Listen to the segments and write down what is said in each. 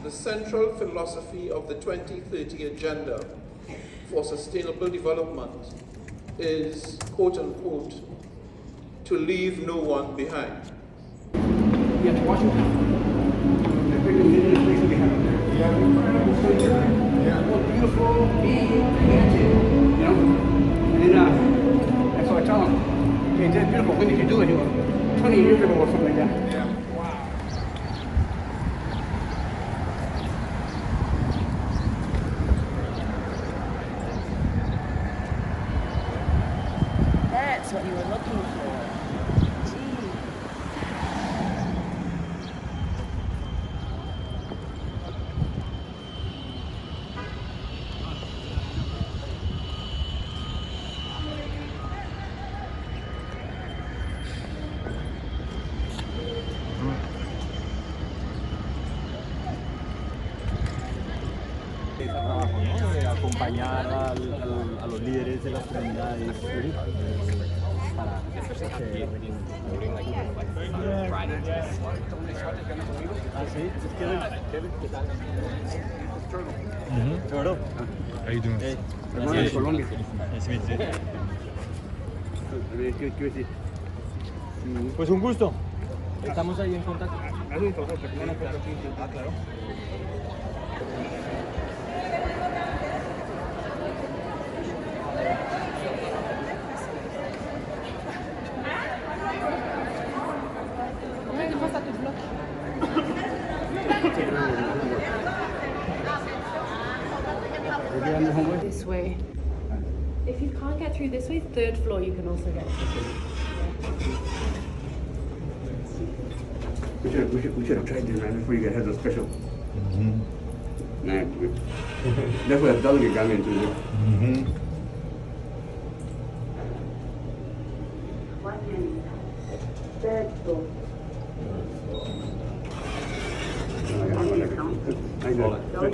the central philosophy of the 2030 Agenda for Sustainable Development is, quote unquote, to leave no one behind. Yeah, to Washington. The big indigenous places we have up there. Yeah, incredible places. Yeah. Well, beautiful, big, gigantic, you know? And so I tell them, hey, it's beautiful. When did you do it? 20 years ago or something like that. Yeah. Wow. That's what you were looking for. Trabajo, ¿no? De acompañar a los líderes de las comunidades para Turtle. How you doing? Hermano de Colombia. Nice to meet you. Sí. Pues un gusto. Estamos ahí en contacto. Hazme un favor, que no puedo aquí. Ah, claro. This way. If you can't get through this way, third floor you can also get through. We should have tried this, man, before you guys had those special. Nah, that's what a delegate got me into. Third floor. I know. Let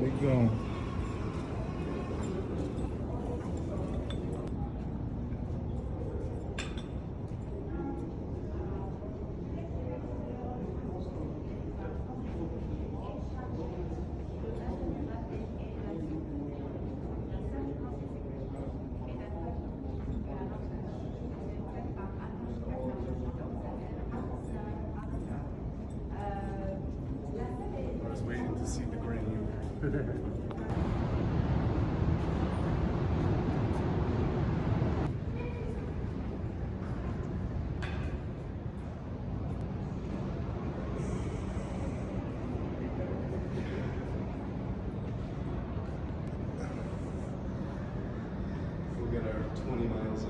it go. I was waiting to see the grain. We'll get our 20 miles in.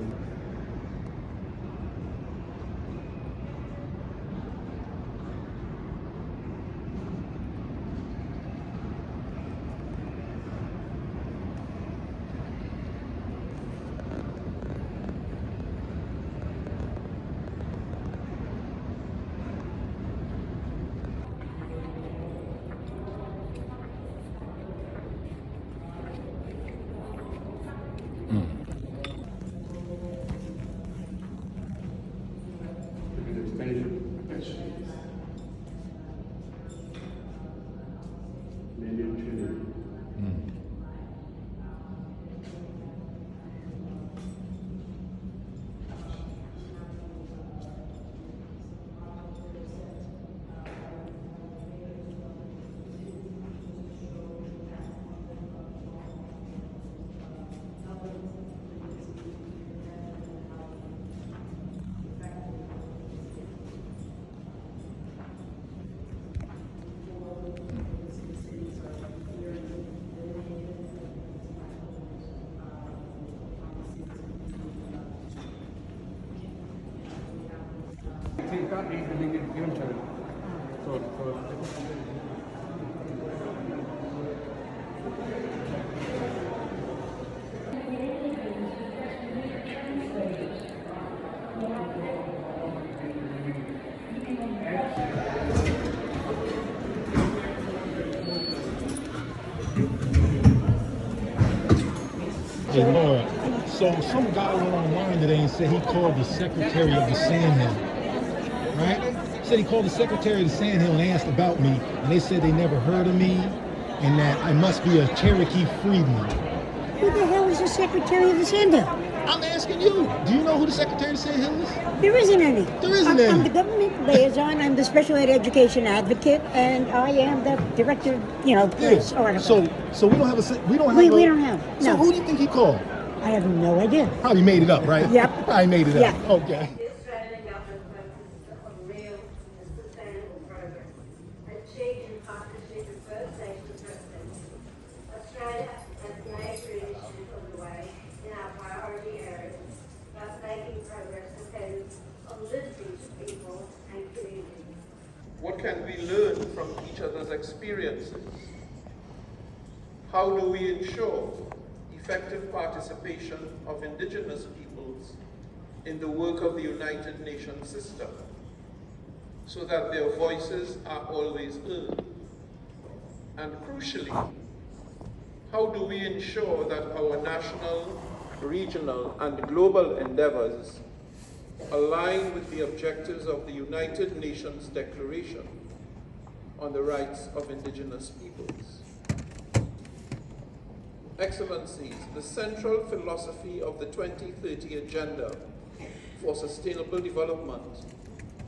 Take copies and then give them to them. Hey, Laura, So some guy went online today and said he called the secretary of the Sandhill, right? Said he called the secretary of the Sandhill and asked about me, and they said they never heard of me, and that I must be a Cherokee freedman. Who the hell is the secretary of the Sandhill? I'm asking you, do you know who the secretary of the Sandhill is? There isn't any. There isn't any. I'm the government liaison, I'm the special ed education advocate, and I am the director, press article. So we don't have a, we don't have We a, don't have, So no. who do you think he called? I have no idea. Probably made it up, right? Yep. Probably made it up. Yeah. Okay. The Australian government focuses on real and sustainable progress, achieved in partnership with First Nations residents. Australia has major initiatives underway in our priority areas, thus making progress depends on listening to people and communities. What can we learn from each other's experiences? How do we ensure effective participation of Indigenous peoples in the work of the United Nations system, so that their voices are always heard? And crucially, how do we ensure that our national, regional, and global endeavors align with the objectives of the United Nations Declaration on the Rights of Indigenous Peoples? Excellencies, the central philosophy of the 2030 Agenda for Sustainable Development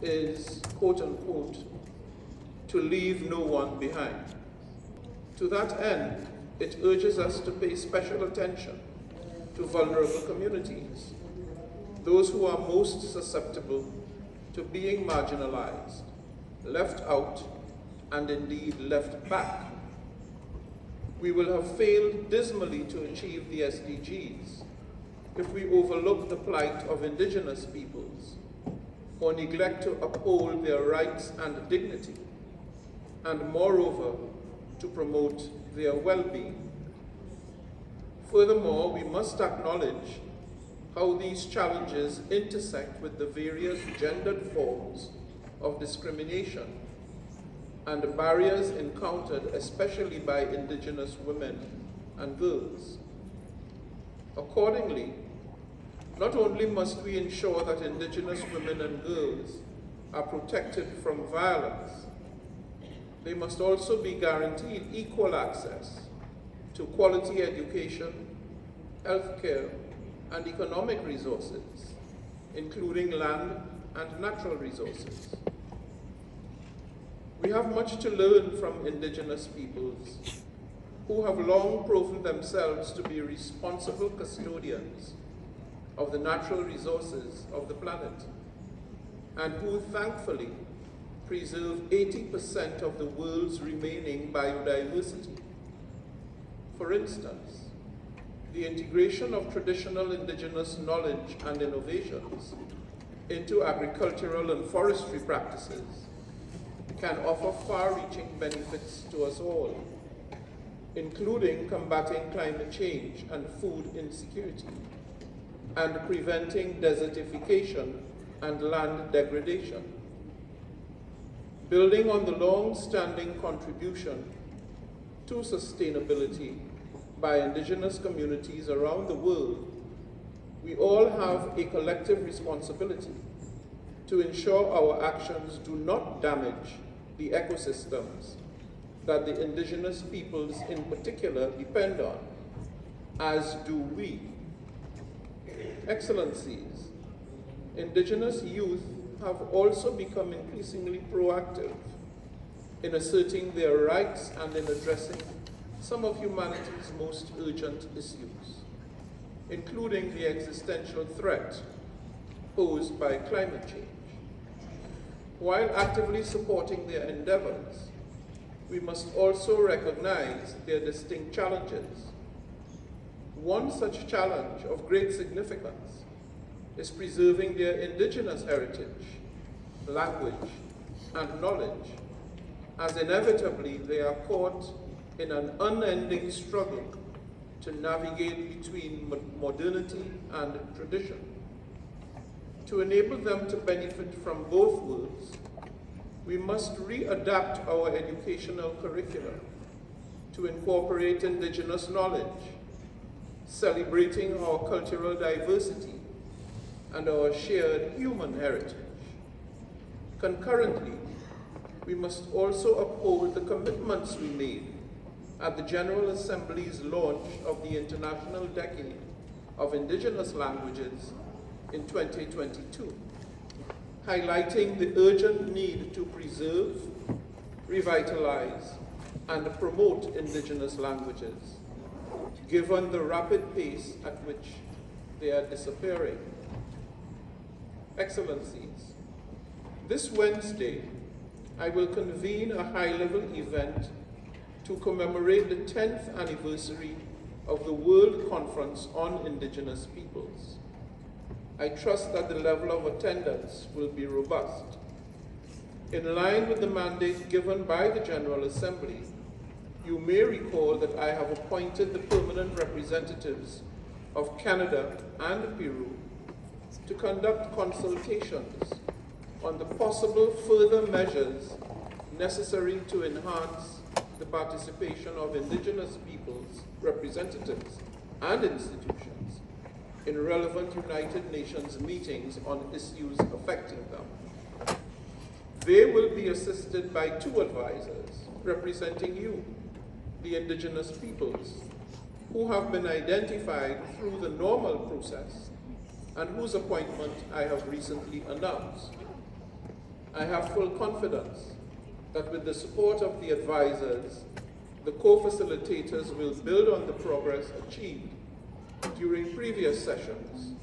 is, quote unquote, to leave no one behind. To that end, it urges us to pay special attention to vulnerable communities, those who are most susceptible to being marginalized, left out, and indeed left back. We will have failed dismally to achieve the SDGs if we overlook the plight of Indigenous peoples or neglect to uphold their rights and dignity, and moreover, to promote their well-being. Furthermore, we must acknowledge how these challenges intersect with the various gendered forms of discrimination and barriers encountered especially by Indigenous women and girls. Accordingly, not only must we ensure that Indigenous women and girls are protected from violence, they must also be guaranteed equal access to quality education, healthcare, and economic resources, including land and natural resources. We have much to learn from Indigenous peoples who have long proven themselves to be responsible custodians of the natural resources of the planet, and who thankfully preserve 80% of the world's remaining biodiversity. For instance, the integration of traditional Indigenous knowledge and innovations into agricultural and forestry practices can offer far-reaching benefits to us all, including combating climate change and food insecurity, and preventing desertification and land degradation. Building on the long-standing contribution to sustainability by Indigenous communities around the world, we all have a collective responsibility to ensure our actions do not damage the ecosystems that the Indigenous peoples in particular depend on, as do we. Excellencies, Indigenous youth have also become increasingly proactive in asserting their rights and in addressing some of humanity's most urgent issues, including the existential threat posed by climate change. While actively supporting their endeavors, we must also recognize their distinct challenges. One such challenge of great significance is preserving their Indigenous heritage, language, and knowledge, as inevitably they are caught in an unending struggle to navigate between modernity and tradition. To enable them to benefit from both worlds, we must readapt our educational curricula to incorporate Indigenous knowledge, celebrating our cultural diversity and our shared human heritage. Concurrently, we must also uphold the commitments we made at the General Assembly's launch of the International Decade of Indigenous Languages in 2022, highlighting the urgent need to preserve, revitalize, and promote indigenous languages, given the rapid pace at which they are disappearing. Excellencies, this Wednesday, I will convene a high-level event to commemorate the 10th anniversary of the World Conference on Indigenous Peoples. I trust that the level of attendance will be robust. In line with the mandate given by the General Assembly, you may recall that I have appointed the permanent representatives of Canada and Peru to conduct consultations on the possible further measures necessary to enhance the participation of Indigenous peoples, representatives, and institutions in relevant United Nations meetings on issues affecting them. They will be assisted by 2 advisors representing you, the Indigenous peoples, who have been identified through the normal process and whose appointment I have recently announced. I have full confidence that with the support of the advisors, the co-facilitators will build on the progress achieved during previous sessions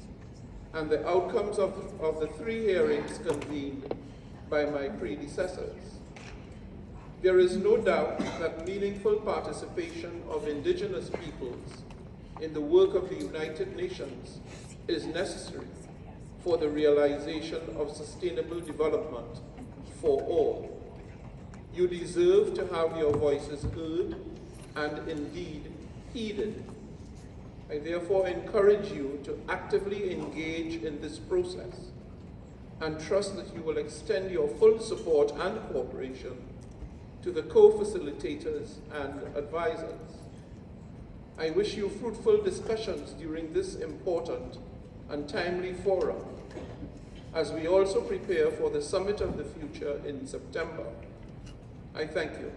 and the outcomes of the 3 hearings convened by my predecessors. There is no doubt that meaningful participation of Indigenous peoples in the work of the United Nations is necessary for the realization of sustainable development for all. You deserve to have your voices heard and indeed heeded. I therefore encourage you to actively engage in this process and trust that you will extend your full support and cooperation to the co-facilitators and advisors. I wish you fruitful discussions during this important and timely forum as we also prepare for the Summit of the Future in September. I thank you.